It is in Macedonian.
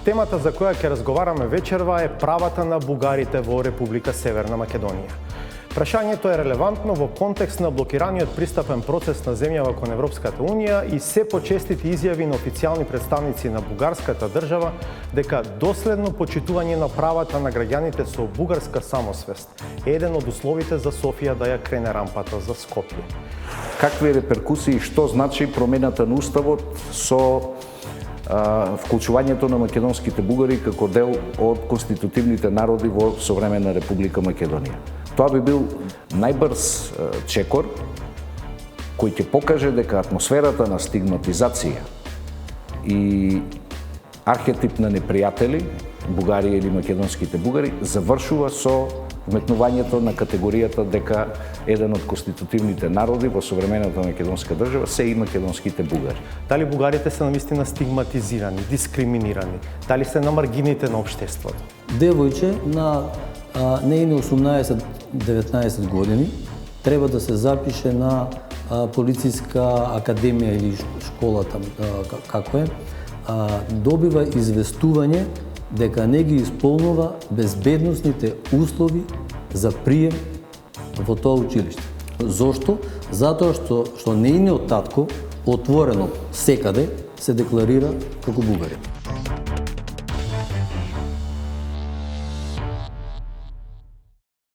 Темата за која ќе разговараме вечерва е правата на бугарите во Република Северна Македонија. Прашањето е релевантно во контекст на блокираниот пристапен процес на земјава кон Европската Унија и се почестити изјави на официјални представници на бугарската држава дека доследно почитување на правата на граѓаните со бугарска самосвест е еден од условите за Софија да ја крене рампата за Скопје. Какви реперкусии, што значи промената на уставот со вклучувањето на македонските бугари како дел од конститутивните народи во современа Република Македонија. Тоа би бил најбрз чекор кој ќе покаже дека атмосферата на стигматизација и архетип на непријатели, Бугарија или македонските бугари, завршува со вметнувањето на категоријата дека еден од конститутивните народи во современата македонска држава се и македонските бугари. Дали бугарите се навистина стигматизирани, дискриминирани? Дали се на маргините на општеството? Девојче на нејни 18-19 години треба да се запише на полициска академија или школа там како е, добива известување дека не ги исполнува безбедносните услови за прием во тоа училиште. Зошто? Затоа што нејниот татко отворено секаде се декларира како бугарин.